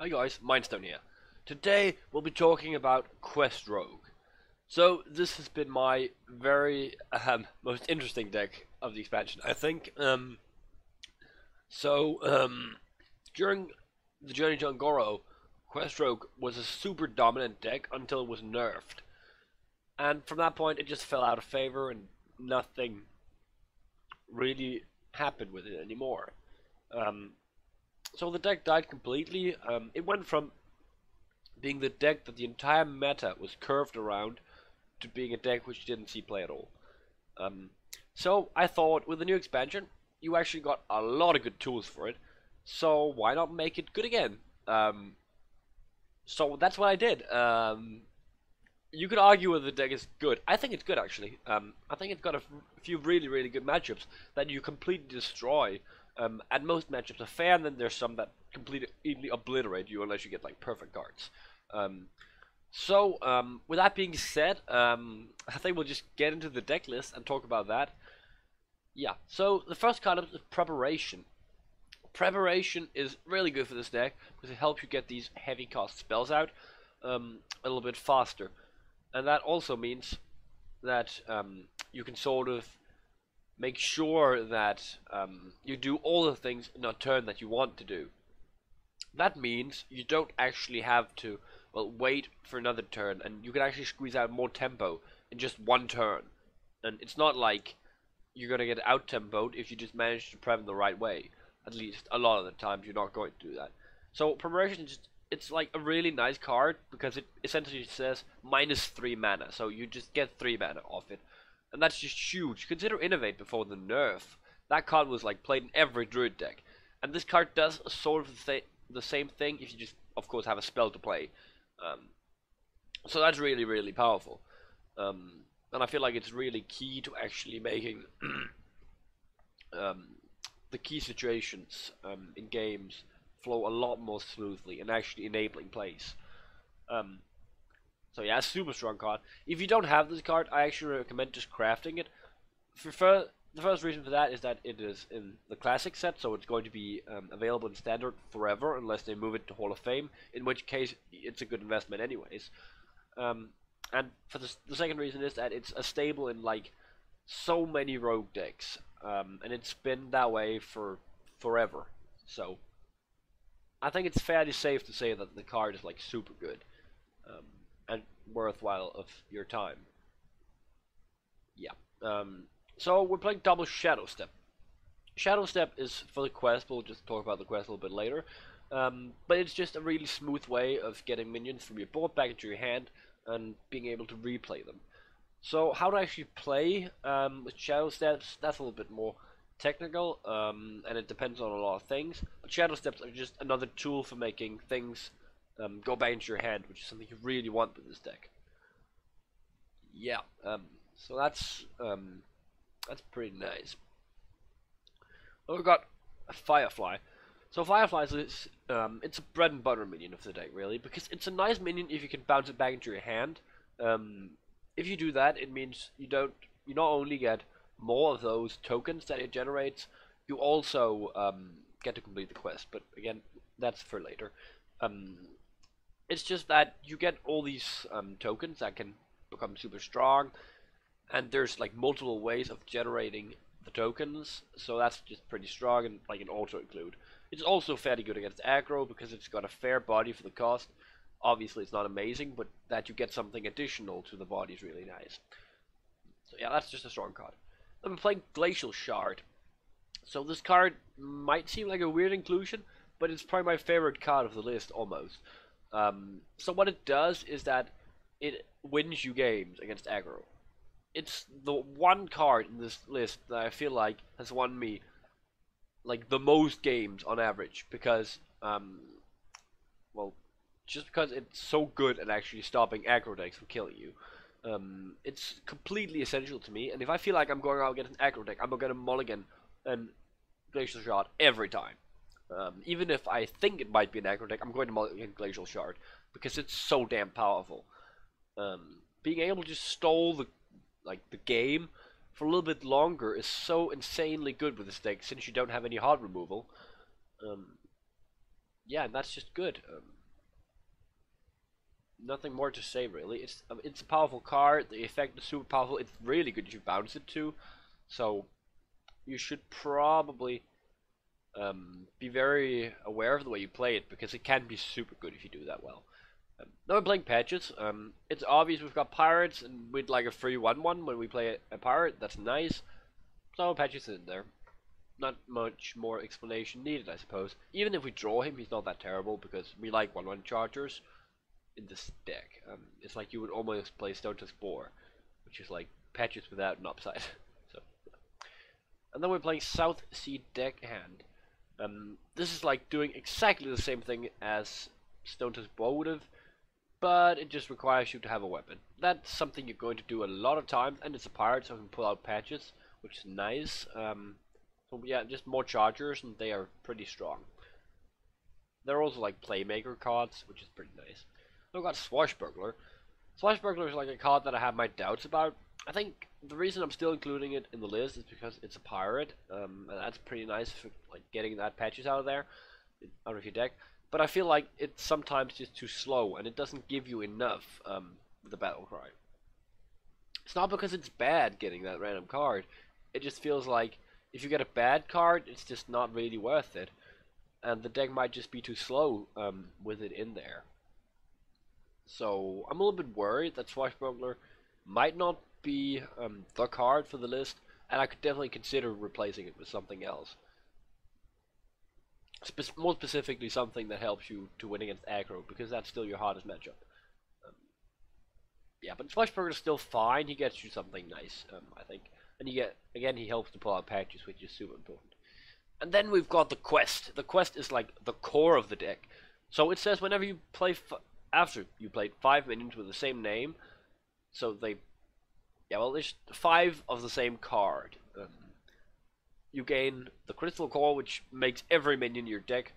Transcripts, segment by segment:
Hi guys, Mindstone here. Today we'll be talking about Quest Rogue. So this has been my very most interesting deck of the expansion, I think. During the journey to Angoro, Quest Rogue was a super dominant deck until it was nerfed, and from that point it just fell out of favor and nothing really happened with it anymore. Um, so the deck died completely. It went from being the deck that the entire meta was curved around to being a deck which didn't see play at all. Um, so I thought with the new expansion, you actually got a lot of good tools for it. So why not make it good again? So that's what I did. You could argue whether the deck is good. I think it's good actually. I think it's got a few really good matchups that you completely destroy. And most matchups are fair, and then there's some that completely obliterate you unless you get like perfect cards. Um, with that being said, I think we'll just get into the deck list and talk about that. Yeah, so the first card is Preparation. Preparation is really good for this deck because it helps you get these heavy cost spells out a little bit faster. And that also means that you can sort of make sure that you do all the things in a turn that you want to do. That means you don't actually have to wait for another turn, and you can actually squeeze out more tempo in just one turn. And it's not like you're gonna get out tempoed if you just manage to prep in the right way. At least a lot of the times you're not going to do that. So preparation is just, it's like a really nice card because it essentially says -3 mana, so you just get 3 mana off it, and that's just huge. Consider Innovate before the nerf. That card was like played in every druid deck, and this card does sort of the same thing if you just, of course, have a spell to play. Um, so that's really powerful, and I feel like it's really key to actually making um, the key situations in games flow a lot more smoothly and actually enabling plays. Um, so yeah, super strong card. If you don't have this card, I actually recommend just crafting it. The first reason for that is that it is in the classic set, so it's going to be available in standard forever unless they move it to Hall of Fame, in which case it's a good investment anyways. Um, and for the second reason is that it's a stable in like so many rogue decks, and it's been that way for forever. So I think it's fairly safe to say that the card is like super good, um, and worthwhile of your time. Yeah. So we're playing double Shadowstep. Shadowstep is for the quest. We'll just talk about the quest a little bit later. But it's just a really smooth way of getting minions from your board back into your hand and being able to replay them. So how to actually play with Shadowsteps, that's a little bit more technical, and it depends on a lot of things. But Shadowsteps are just another tool for making things go back into your hand, which is something you really want with this deck. Yeah, so that's pretty nice. We've got a Firefly. So Firefly is it's a bread and butter minion of the deck, really, because it's a nice minion if you can bounce it back into your hand. Um, if you do that, it means you not only get more of those tokens that it generates, you also get to complete the quest. But again, that's for later. Um, it's just that you get all these tokens that can become super strong, and there's like multiple ways of generating the tokens, so that's just pretty strong and like an auto include. It's also fairly good against aggro because it's got a fair body for the cost. Obviously, it's not amazing, but that you get something additional to the body is really nice. So yeah, that's just a strong card. I'm playing Glacial Shard. So this card might seem like a weird inclusion, but it's probably my favorite card of the list almost. So what it does is that it wins you games against aggro. It's the one card in this list that I feel like has won me like the most games on average because well, just because it's so good at actually stopping aggro decks from killing you. It's completely essential to me, and if I feel like I'm going out against an aggro deck, I'm gonna mulligan and Glacial Shard every time. Even if I think it might be an aggro deck, I'm going to mulligan Glacial Shard because it's so damn powerful. Being able to just stall the game for a little bit longer is so insanely good with this deck since you don't have any hard removal. Um, yeah, and that's just good. Nothing more to say really. It's a powerful card. The effect is super powerful. It's really good if you bounce it too. So you should probably be very aware of the way you play it because it can be super good if you do that well. Now we're playing patches. It's obvious we've got pirates and we'd like a free 1/1 when we play a pirate. That's nice. So patches in there. Not much more explanation needed, I suppose. Even if we draw him, he's not that terrible because we like 1/1 chargers in this deck. It's like you would almost play Stone to Spore, which is like patches without an upside. So, and then we're playing Southsea Deckhand. This is like doing exactly the same thing as Stone to Spore would have, but it just requires you to have a weapon. That's something you're going to do a lot of times, and it's a pirate, so we can pull out patches, which is nice. So yeah, just more chargers, and they are pretty strong. They're also like playmaker cards, which is pretty nice. We've got Swashburglar. Swashburglar is like a card that I have my doubts about. I think the reason I'm still including it in the list is because it's a pirate, and that's pretty nice for like getting that patches out of there, out of your deck. But I feel like it's sometimes just too slow, and it doesn't give you enough with the battle cry. It's not because it's bad getting that random card. It just feels like if you get a bad card, it's just not really worth it, and the deck might just be too slow with it in there. So I'm a little bit worried that Swashbuckler might not be the card for the list, and I could definitely consider replacing it with something else. More specifically, something that helps you to win against aggro, because that's still your hardest matchup. Yeah, but Swashbuckler is still fine. He gets you something nice, I think, and you get again he helps to pull out patches, which is super important. And then we've got the quest. The quest is like the core of the deck. So it says whenever you play after you played 5 minions with the same name, so they, yeah, well, there's 5 of the same card. You gain the crystal core, which makes every minion in your deck,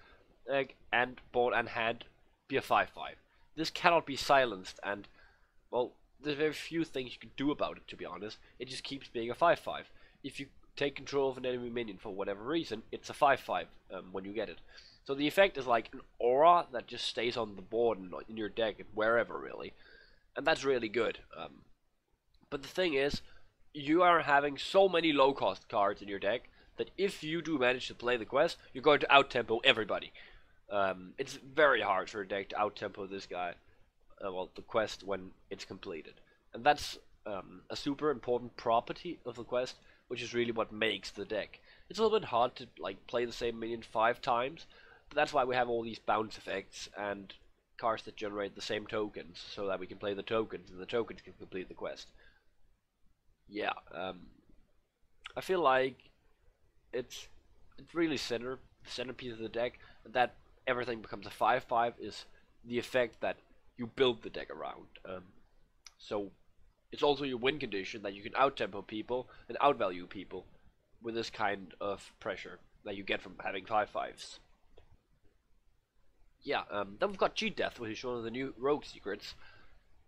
and board and hand, be a 5/5. This cannot be silenced, and well, there's very few things you can do about it. To be honest, it just keeps being a 5/5. If you take control of an enemy minion for whatever reason, it's a 5/5 when you get it. So the effect is like an aura that just stays on the board and in your deck and wherever really, and that's really good. But the thing is, you are having so many low cost cards in your deck that if you do manage to play the quest, you're going to out-tempo everybody. It's very hard for a deck to out-tempo this guy, well, the quest when it's completed. And that's a super important property of the quest, which is really what makes the deck. It's a little bit hard to like play the same minion 5 times, but that's why we have all these bounce effects and cards that generate the same tokens, so that we can play the tokens, and the tokens can complete the quest. Yeah, I feel like it's really centerpiece of the deck, and that everything becomes a 5/5 is the effect that you build the deck around. So it's also your win condition that you can out-tempo people and outvalue people with this kind of pressure that you get from having 5/5s. Yeah, then we've got Cheat Death, which is one of the new rogue secrets.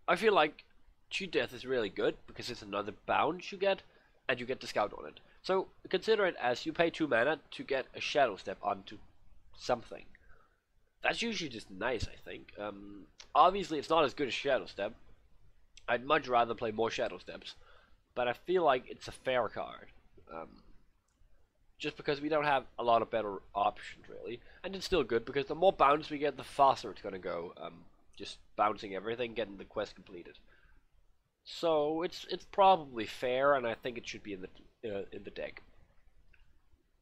I feel like Cheat Death is really good because it's another bounce you get, and you get the scout on it. So consider it as you pay 2 mana to get a Shadowstep onto something. That's usually just nice, I think. Obviously, it's not as good as Shadowstep. I'd much rather play more Shadowsteps, but I feel like it's a fair card. Just because we don't have a lot of better options, really. And it's still good, because the more bounce we get, the faster it's going to go. Just bouncing everything, getting the quest completed. So it's probably fair, and I think it should be in the deck.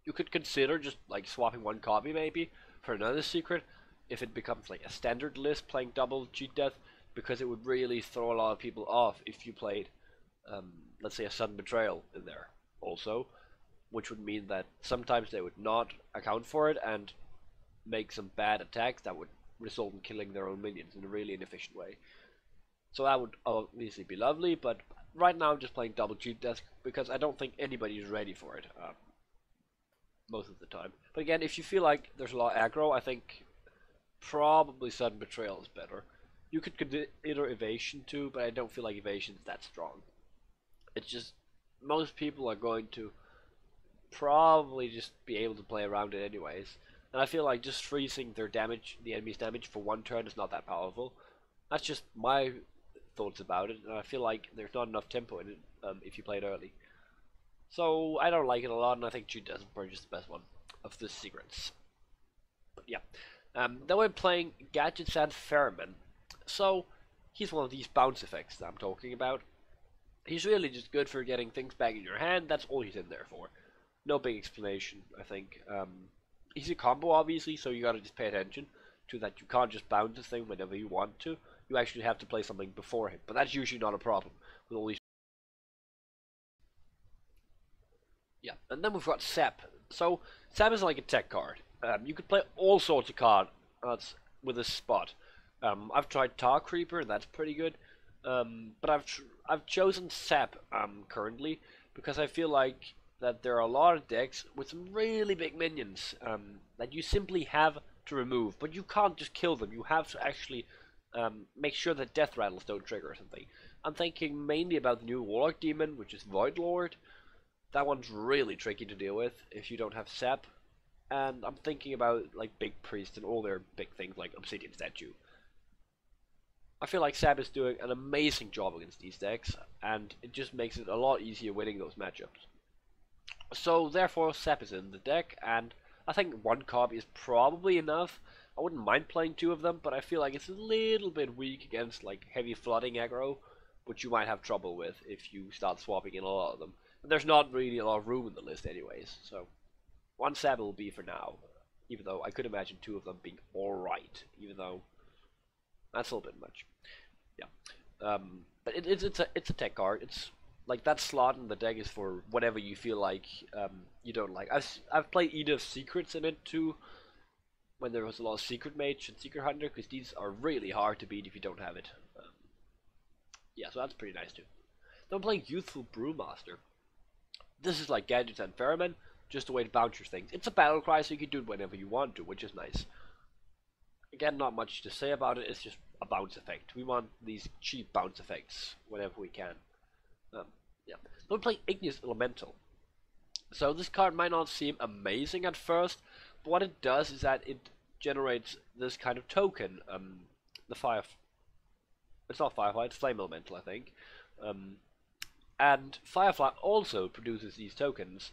You could consider just like swapping one copy maybe for another secret if it becomes like a standard list playing double Cheat Death, because it would really throw a lot of people off if you played, let's say, a sudden betrayal in there also, which would mean that sometimes they would not account for it and make some bad attacks that would result in killing their own minions in a really inefficient way. So that would obviously be lovely, but right now I'm just playing double Cheat Death because I don't think anybody is ready for it most of the time. But again, if you feel like there's a lot of aggro, I think probably Sudden Betrayal is better. You could consider Evasion too, but I don't feel like Evasion is that strong. It's just, most people are going to probably just be able to play around it anyways. and I feel like just freezing their damage, the enemy's damage for one turn is not that powerful. That's just my thoughts about it, and I feel like there's not enough tempo in it if you play it early. So I don't like it a lot, and I think Geodesert Purge is the best one of the secrets. But yeah, then we're playing Gadgetzan Ferryman. So he's one of these bounce effects that I'm talking about. He's really just good for getting things back in your hand. That's all he's in there for. No big explanation, I think. He's a combo, obviously, so you gotta just pay attention to that. You can't just bounce this thing whenever you want to. You actually have to play something before him, but that's usually not a problem with all these. Yeah, and then we've got Sap. So Sap is like a tech card. You could play all sorts of cards with a spot. I've tried Tar Creeper, and that's pretty good. But I've chosen Sap currently because I feel like that there are a lot of decks with some really big minions that you simply have to remove, but you can't just kill them. You have to actually make sure that death rattles don't trigger or something. I'm thinking mainly about the new Warlock Demon, which is Void Lord. That one's really tricky to deal with if you don't have Sap. And I'm thinking about like Big Priest and all their big things like Obsidian Statue. I feel like Sap is doing an amazing job against these decks, and it just makes it a lot easier winning those matchups. So therefore Sap is in the deck, and I think one copy is probably enough. I wouldn't mind playing two of them, but I feel like it's a little bit weak against like heavy flooding aggro, which you might have trouble with if you start swapping in a lot of them. And there's not really a lot of room in the list anyways, so one Sap will be for now, even though I could imagine two of them being alright, even though that's a little bit much. Yeah, but it's a tech card. It's like that slot in the deck is for whatever you feel like you don't like. I've played Eater of Secrets in it too, when there was a lot of Secret Mage and Secret Hunter, because these are really hard to beat if you don't have it. Yeah, so that's pretty nice too. Then I'm playing Youthful Brewmaster. This is like Gadgetzan Ferryman, just a way to bounce your things. It's a battle cry, so you can do it whenever you want to, which is nice. Again, not much to say about it. It's just a bounce effect. We want these cheap bounce effects whenever we can. Yeah. Then we play Igneous Elemental. So this card might not seem amazing at first, but what it does is that it generates this kind of token. It's not Firefly, it's Flame Elemental, I think. And Firefly also produces these tokens,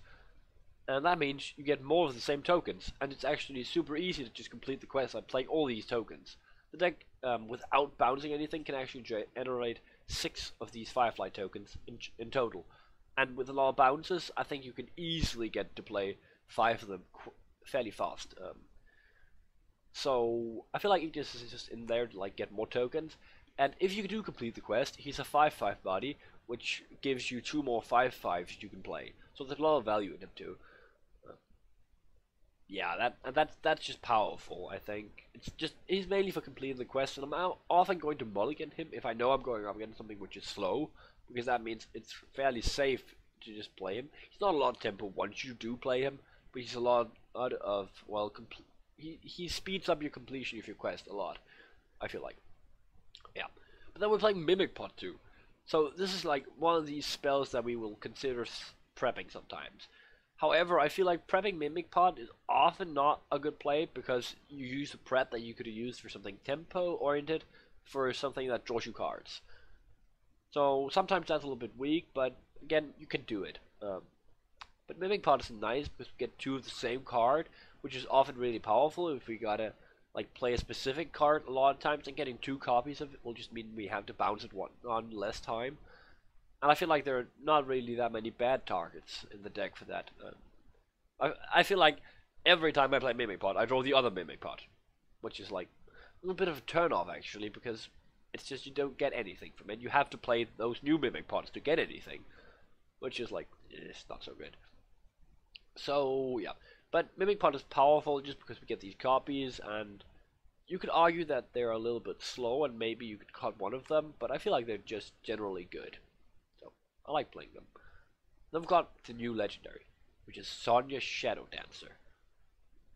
and that means you get more of the same tokens, and it's actually super easy to just complete the quest by playing all these tokens. The deck, without bouncing anything, can actually generate 6 of these Firefly tokens in total. And with a lot of bounces, I think you can easily get to play 5 of them fairly fast. So I feel like Igneous is just in there to like get more tokens. And if you do complete the quest, he's a 5/5 body, which gives you 2 more 5/5s you can play. So there's a lot of value in him too. Yeah, that's just powerful. I think it's just he's mainly for completing the quest, and I'm often going to mulligan him if I know I'm going up against something which is slow, because that means it's fairly safe to just play him. He's not a lot of tempo once you do play him, but he's a lot of well, he speeds up your completion of your quest a lot. I feel like, yeah. But then we're playing Mimic Pot too. So this is like one of these spells that we will consider prepping sometimes. However, I feel like prepping Mimic Pot is often not a good play because you use a prep that you could have used for something tempo oriented for something that draws you cards. So sometimes that's a little bit weak, but again, you can do it. But Mimic Pot is nice because we get 2 of the same card, which is often really powerful if we gotta like play a specific card a lot of times, and getting 2 copies of it will just mean we have to bounce it on less time. And I feel like there are not really that many bad targets in the deck for that. I feel like every time I play Mimic Pot, I draw the other Mimic Pot, which is like a little bit of a turn off actually, because it's just you don't get anything from it. You have to play those new Mimic Pots to get anything, which is like, it's not so good. So yeah, but Mimic Pot is powerful just because we get these copies, and you could argue that they're a little bit slow and maybe you could cut one of them, but I feel like they're just generally good. So I like playing them. Then we've got the new legendary, which is Sonya Shadowdancer.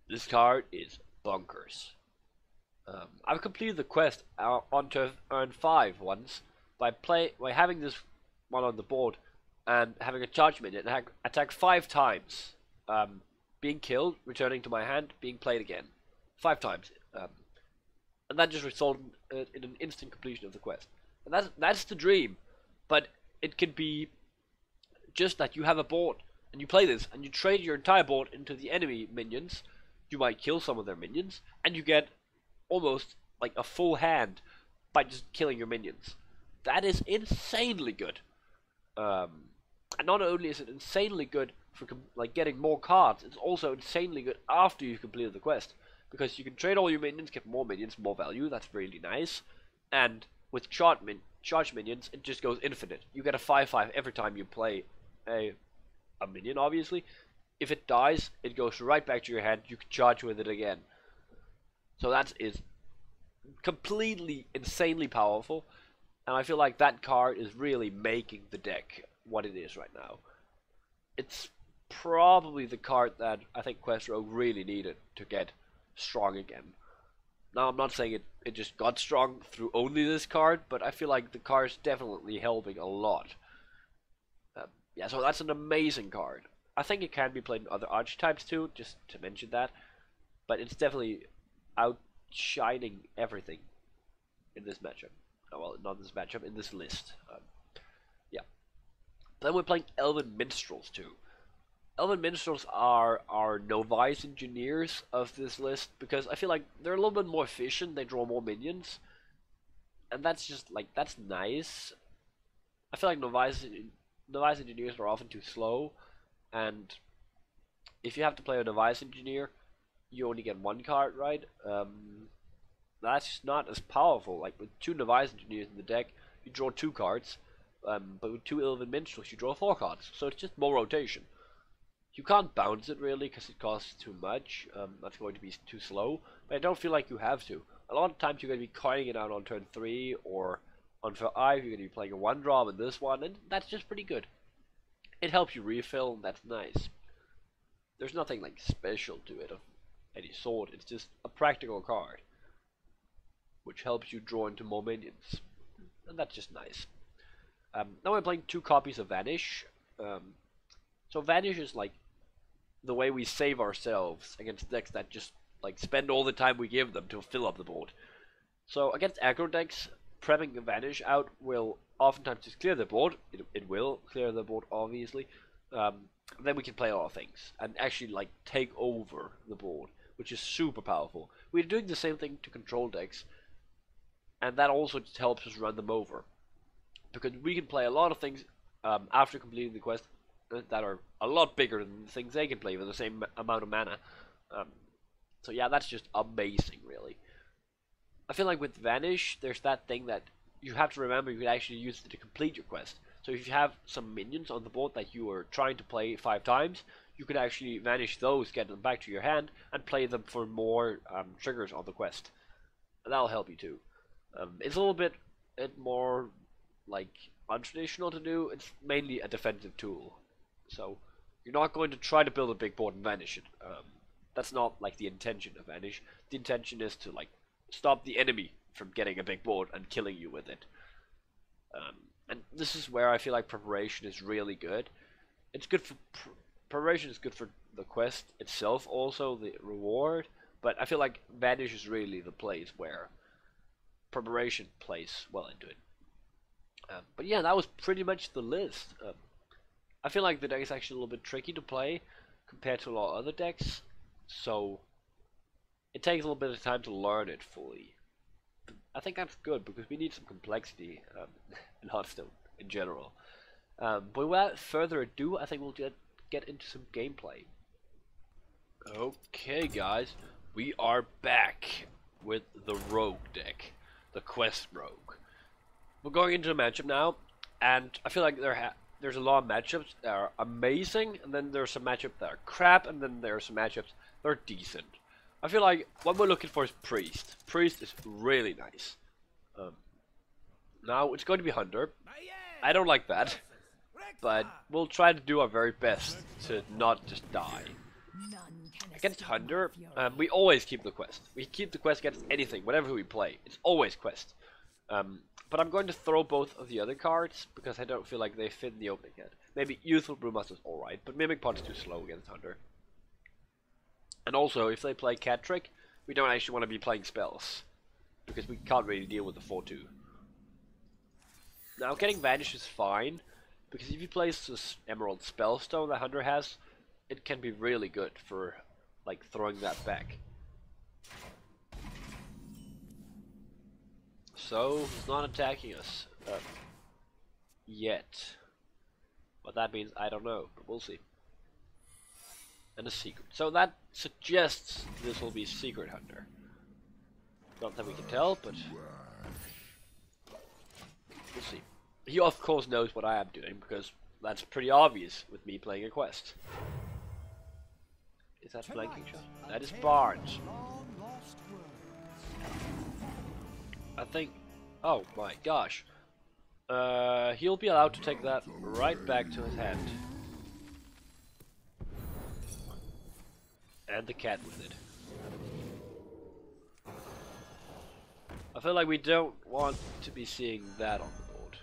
This card is bonkers. I've completed the quest on turn 5 once by having this one on the board and having a charge minion and attack 5 times being killed, returning to my hand, being played again. 5 times. And that just resulted in an instant completion of the quest. And that's the dream. But it can be just that you have a board, and you play this, and you trade your entire board into the enemy minions. You might kill some of their minions, and you get almost like a full hand by just killing your minions. That is insanely good. And not only is it insanely good for like getting more cards, it's also insanely good after you've completed the quest, because you can trade all your minions, get more minions, more value. That's really nice. And with charge minions, it just goes infinite. You get a 5/5 every time you play a minion. Obviously, if it dies, it goes right back to your hand. You can charge with it again. So that is completely insanely powerful, and I feel like that card is really making the deck what it is right now. It's probably the card that I think Quest Rogue really needed to get strong again. Now, I'm not saying it just got strong through only this card, but I feel like the card is definitely helping a lot. Yeah, so that's an amazing card. I think it can be played in other archetypes too, just to mention that, but it's definitely outshining everything in this matchup. Oh, well, not this matchup, in this list. Yeah. Then we're playing Elven Minstrels too. Elven Minstrels are our Novice Engineers of this list, because I feel like they're a little bit more efficient, they draw more minions, and that's just, like, that's nice. I feel like Novice Engineers are often too slow, and if you have to play a Novice Engineer, you only get one card, right? That's just not as powerful. Like, with 2 Novice Engineers in the deck, you draw 2 cards, but with 2 Elven Minstrels, you draw 4 cards, so it's just more rotation. You can't bounce it really because it costs too much. That's going to be too slow. But I don't feel like you have to. A lot of times you're going to be coining it out on turn 3 or on turn 5. You're going to be playing a 1-drop in this one, and that's just pretty good. It helps you refill, and that's nice. There's nothing like special to it of any sort. It's just a practical card, which helps you draw into more minions, and that's just nice. Now we're playing 2 copies of Vanish. So Vanish is like the way we save ourselves against decks that just like spend all the time we give them to fill up the board. So against aggro decks, prepping a Vanish out will oftentimes just clear the board. It will clear the board, obviously. Then we can play a lot of things and actually like take over the board, which is super powerful. We're doing the same thing to control decks, and that also just helps us run them over, because we can play a lot of things after completing the quest that are a lot bigger than the things they can play with the same amount of mana. So yeah, that's just amazing, really. I feel like with Vanish, there's that thing that you have to remember you can actually use it to complete your quest. So if you have some minions on the board that you are trying to play 5 times, you could actually Vanish those, get them back to your hand, and play them for more triggers on the quest. And that'll help you too. It's a little bit more like untraditional to do. It's mainly a defensive tool. So you're not going to try to build a big board and Vanish it. That's not like the intention of Vanish. The intention is to like stop the enemy from getting a big board and killing you with it. And this is where I feel like preparation is really good. It's good for preparation is good for the quest itself, also the reward. But I feel like Vanish is really the place where preparation plays well into it. But yeah, that was pretty much the list. I feel like the deck is actually a little bit tricky to play compared to a lot of other decks, so it takes a little bit of time to learn it fully. But I think that's good, because we need some complexity in Hearthstone in general. But without further ado, I think we'll get into some gameplay. Okay guys, we are back with the Rogue deck, the Quest Rogue. We're going into the matchup now, and I feel like there's a lot of matchups that are amazing, and then there's some matchups that are crap, and then there's some matchups that are decent. I feel like what we're looking for is Priest. Priest is really nice. Now it's going to be Hunter. I don't like that, but we'll try to do our very best to not just die. Against Hunter, we always keep the quest. We keep the quest against anything, whatever we play. It's always quest. But I'm going to throw both of the other cards, because I don't feel like they fit in the opening yet. Maybe Youthful Brewmaster is alright, but Mimic Pot's too slow against Hunter. And also, if they play Cat Trick, we don't actually want to be playing spells, because we can't really deal with the 4-2. Now, getting Vanish is fine, because if you place this Emerald Spellstone that Hunter has, it can be really good for, like, throwing that back. So, he's not attacking us yet. What that means, I don't know, but we'll see. And a secret. So that suggests this will be Secret Hunter. Not that we can tell, but we'll see. He of course knows what I am doing, because that's pretty obvious with me playing a quest. Is that flanking shot? That is Barnes. I think... Oh my gosh. He'll be allowed to take that right back to his hand. And the cat with it. I feel like we don't want to be seeing that on the board.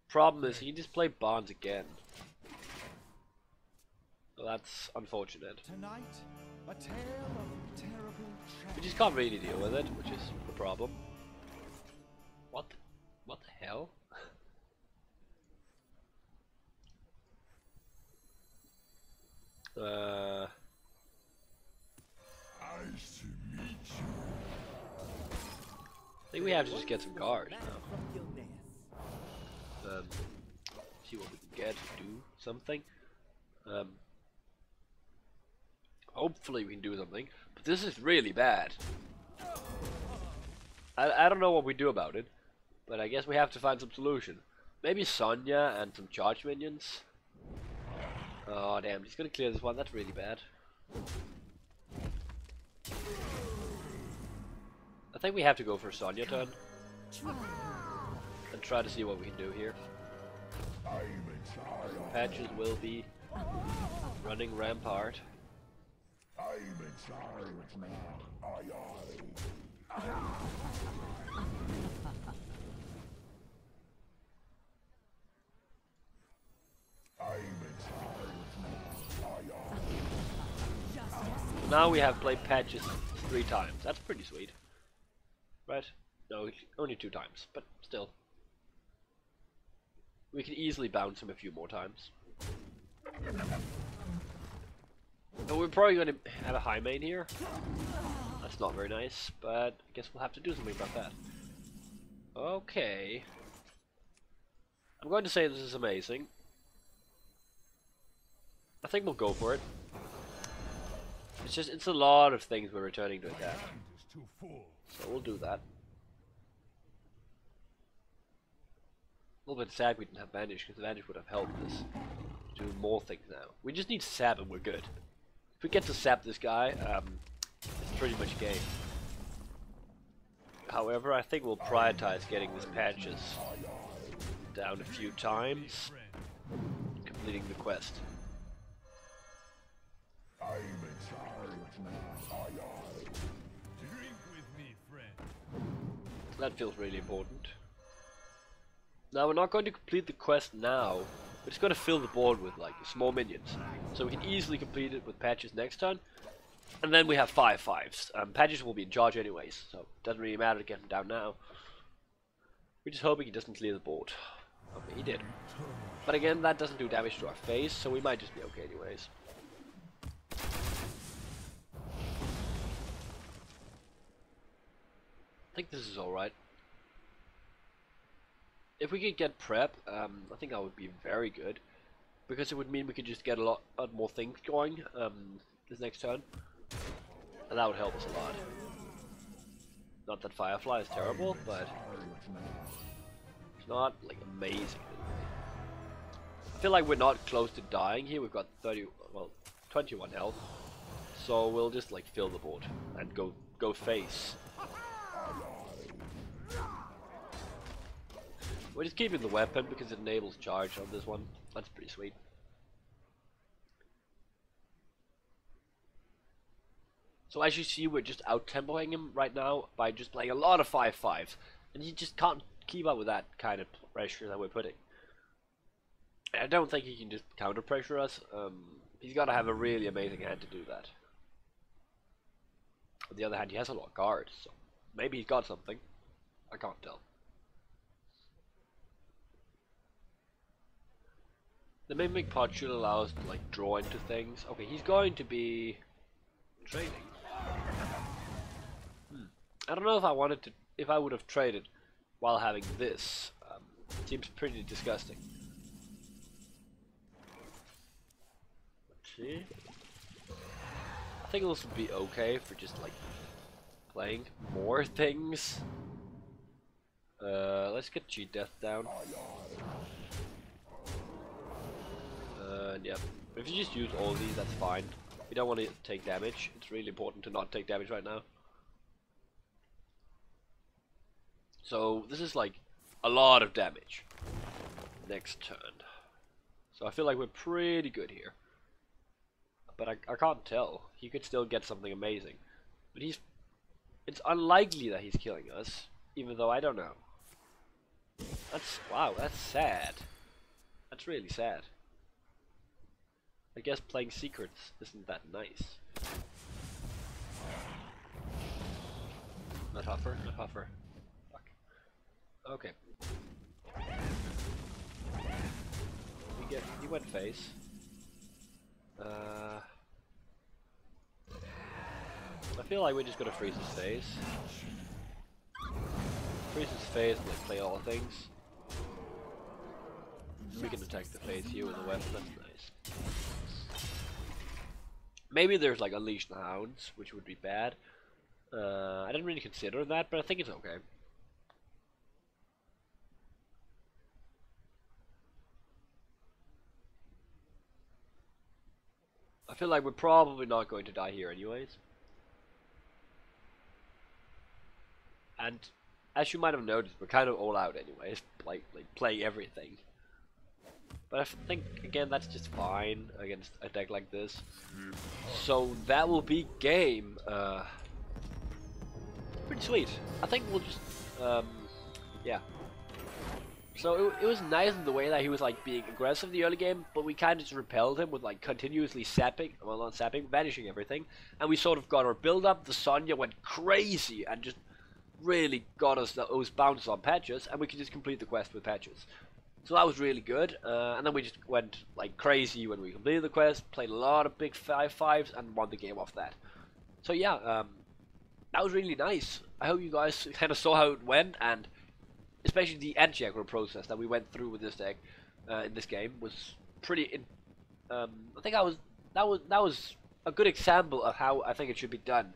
Problem is, he just played Barnes again. So that's unfortunate. Tonight, a tale of terrible We just can't really deal with it, which is the problem. What the hell? Nice to meet you. I think we have to just get some cards now. See what we can get, do something. Hopefully we can do something, but this is really bad. I don't know what we do about it, but I guess we have to find some solution. Maybe Sonya and some charge minions. Oh damn, he's gonna clear this one, that's really bad. I think we have to go for a Sonya turn. And try to see what we can do here. Patches will be running Rampart. Now we have played Patches 3 times. That's pretty sweet. Right? No, only 2 times, but still. We can easily bounce him a few more times. And we're probably going to have a high main here. That's not very nice, but I guess we'll have to do something about that. Okay. I'm going to say this is amazing. I think we'll go for it. It's a lot of things we're returning to attack. So we'll do that. A little bit sad we didn't have Vanish, because Vanish would have helped us do more things now. We just need Sap and we're good. If we get to Sap this guy, it's pretty much game. However, I think we'll prioritize getting this Patches down a few times, completing the quest. That feels really important. Now we're not going to complete the quest now. We're just going to fill the board with like small minions, so we can easily complete it with Patches next turn. And then we have 5/5s. Patches will be in charge anyways, so it doesn't really matter to get him down now. We're just hoping he doesn't clear the board. Okay, he did. But again, that doesn't do damage to our face, so we might just be okay anyways. I think this is alright. If we could get prep, I think that would be very good, because it would mean we could just get a lot more things going this next turn, and that would help us a lot. Not that Firefly is terrible, but it's not like amazing. I feel like we're not close to dying here. We've got 21 health, so we'll just like fill the board and go face. We're just keeping the weapon because it enables charge on this one. That's pretty sweet. So as you see, we're just out-tempoing him right now by just playing a lot of 5/5s. And he just can't keep up with that kind of pressure that we're putting. I don't think he can just counter-pressure us. He's got to have a really amazing hand to do that. On the other hand, he has a lot of guards, so maybe he's got something. I can't tell. The Mimic Pod should allow us to like draw into things. Okay, he's going to be trading. I don't know if I wanted to, if I would have traded while having this. Seems pretty disgusting. Let's see. I think this would be okay for just like playing more things. Let's get cheat death down. Yep. If you just use all of these, that's fine. You don't want to take damage. It's really important to not take damage right now. So this is like a lot of damage next turn. So I feel like we're pretty good here. But I can't tell. He could still get something amazing. But it's unlikely that he's killing us, even though I don't know. Wow, that's sad. That's really sad. I guess playing secrets isn't that nice. Not Huffer, not Huffer. Fuck. Okay. He went face. I feel like we're just gonna freeze his face. Freeze his face and like play all things. We can attack the face here with a weapon, that's nice. Maybe there's like Unleash the Hounds, which would be bad. I didn't really consider that, but I think it's okay. I feel like we're probably not going to die here anyways. And as you might have noticed, we're kind of all out anyways, like playing everything. But I think, again, that's just fine against a deck like this. So that will be game. Pretty sweet. I think we'll just, yeah. So it was nice in the way that he was like being aggressive in the early game, but we kind of just repelled him with like continuously sapping, well not sapping, vanishing everything. And we sort of got our build up, the Sonya went crazy and just really got us those bounces on patches, and we could just complete the quest with patches. So that was really good, and then we just went like crazy when we completed the quest, played a lot of big 5/5s, and won the game off that. So yeah, that was really nice. I hope you guys kind of saw how it went, and especially the anti-aggro process that we went through with this deck in this game was pretty. I think that was a good example of how I think it should be done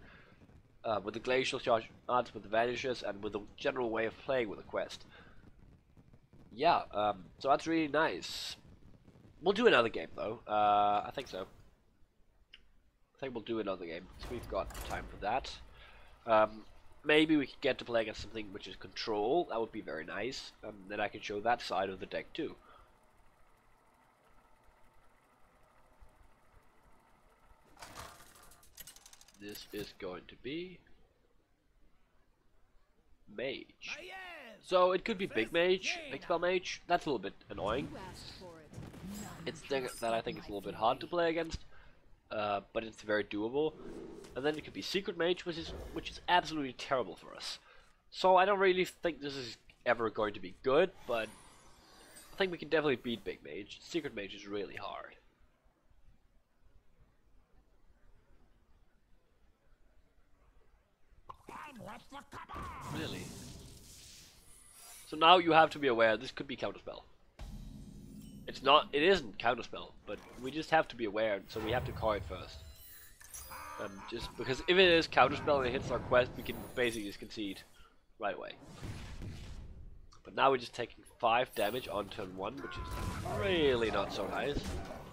with the Glacial Shard, with the Vanishes, and with the general way of playing with the quest. Yeah, so that's really nice. We'll do another game though. I think so. I think we'll do another game, so we've got time for that. Maybe we could get to play against something which is control. That would be very nice. Then I can show that side of the deck too. This is going to be Mage. So it could be Big Mage, Big Spell Mage. That's a little bit annoying. It's that I think it's a little bit hard to play against, but it's very doable. And then it could be Secret Mage, which is absolutely terrible for us. So I don't really think this is ever going to be good, but I think we can definitely beat Big Mage. Secret Mage is really hard. Really? So now you have to be aware this could be Counterspell. It's not, it isn't Counterspell, but we just have to be aware, so we have to call it first. Just because if it is Counterspell and it hits our quest, we can basically just concede right away. But now we're just taking 5 damage on turn 1, which is really not so nice.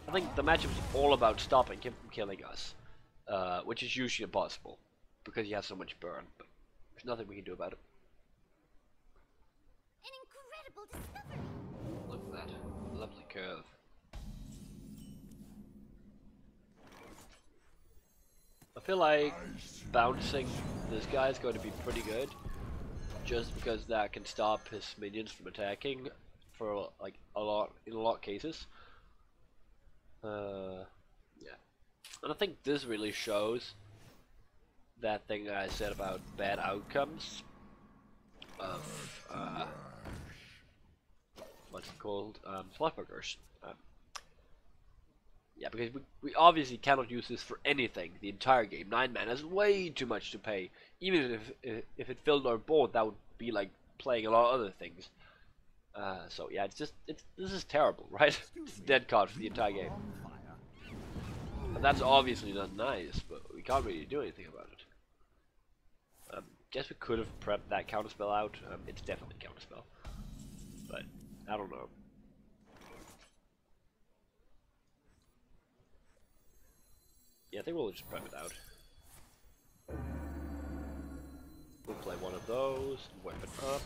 I think the matchup is all about stopping him from killing us, which is usually impossible because he has so much burn. But there's nothing we can do about it. An incredible discovery. Look at that lovely curve. I feel like bouncing this guy is going to be pretty good, just because that can stop his minions from attacking for like in a lot of cases. Yeah, and I think this really shows that thing I said about bad outcomes of what's it called? Swashburglars. Yeah, because we obviously cannot use this for anything the entire game. 9 mana is way too much to pay. Even if it filled our board, that would be like playing a lot of other things. So yeah, this is terrible, right? It's a dead card for the entire game. And that's obviously not nice, but we can't really do anything about it. Guess we could have prepped that counterspell out. It's definitely counterspell, but I don't know. Yeah, I think we'll just prep it out. We'll play one of those, weapon up.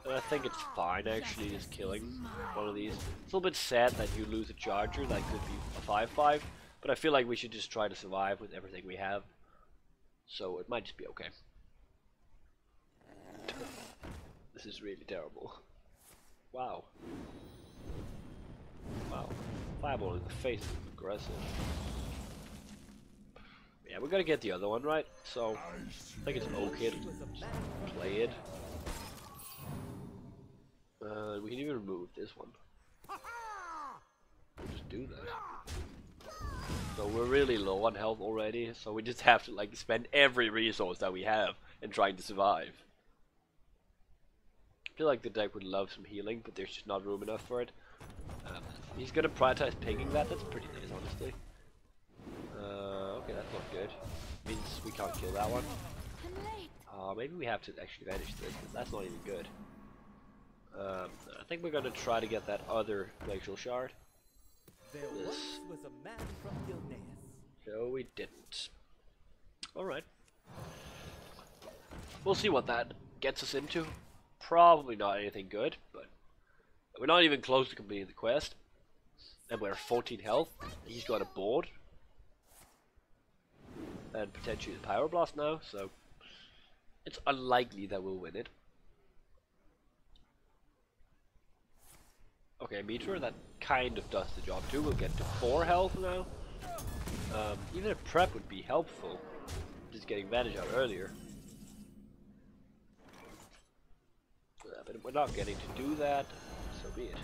And I think it's fine actually, just killing one of these. It's a little bit sad that you lose a charger that could be a 5/5, but I feel like we should just try to survive with everything we have. So it might just be okay. This is really terrible. Wow. Wow. Fireball in the face is aggressive. Yeah, we're gonna get the other one right, so I think it's okay to play it. We can even remove this one. We'll just do that. So we're really low on health already, so we just have to like spend every resource that we have in trying to survive. I feel like the deck would love some healing, but there's just not room enough for it. He's gonna prioritize pinging that. That's pretty nice, honestly. Okay, that's not good. Means we can't kill that one. Maybe we have to actually vanish this, but that's not even good. I think we're gonna try to get that other Glacial Shard. This. Was a man from Igneous. No, we didn't. Alright. We'll see what that gets us into. Probably not anything good, but we're not even close to completing the quest. And we're 14 health. He's got a board. And potentially the Power Blast now, so it's unlikely that we'll win it. Okay, Meteor, that kind of does the job too. We'll get to 4 health now. Even a prep would be helpful. Just getting Vanish out earlier. But we're not getting to do that, so be it.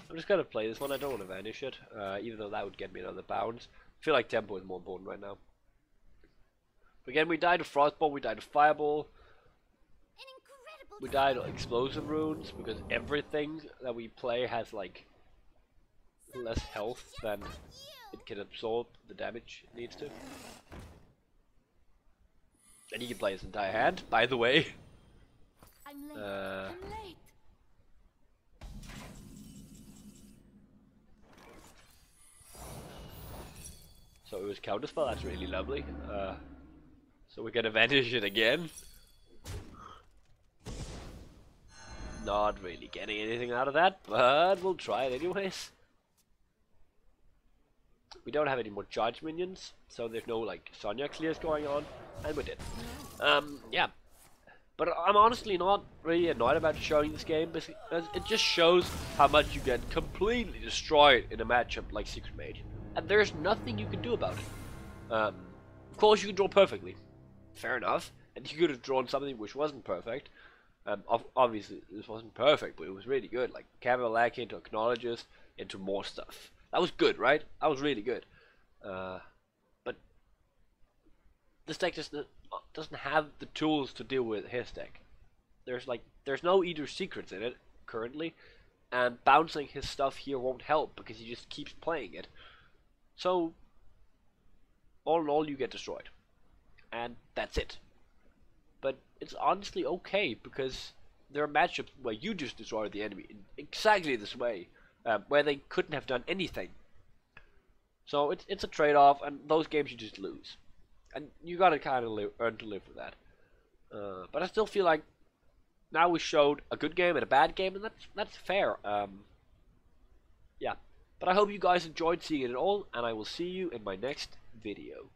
I'm just gonna play this one. I don't want to Vanish it, even though that would get me another bounce. I feel like tempo is more important right now. But again, we died to Frostball, we died to Fireball. We died to Explosive Runes because everything that we play has like less health than it can absorb the damage it needs to. And he can play his entire hand, by the way. I'm late. I'm late. So it was counterspell, that's really lovely. So we're gonna vanish it again. Not really getting anything out of that, but we'll try it anyways. We don't have any more charge minions, so there's no like Sonya clears going on, and we did. Yeah. But I'm honestly not really annoyed about showing this game, because it just shows how much you get completely destroyed in a matchup like Secret Mage. And there's nothing you can do about it. Of course you can draw perfectly. Fair enough. And you could have drawn something which wasn't perfect. Obviously this wasn't perfect, but it was really good. Like Caverns into acknowledges into more stuff. That was good, right? That was really good. But this deck just doesn't have the tools to deal with his deck. There's no either secrets in it currently, and bouncing his stuff here won't help because he just keeps playing it. So all in all, you get destroyed, and that's it. But it's honestly okay because there are matchups where you just destroy the enemy in exactly this way, where they couldn't have done anything. So it's a trade-off, and those games you just lose, and you gotta kind of earn to live with that. But I still feel like now we showed a good game and a bad game, and that's fair. Yeah. But I hope you guys enjoyed seeing it all, and I will see you in my next video.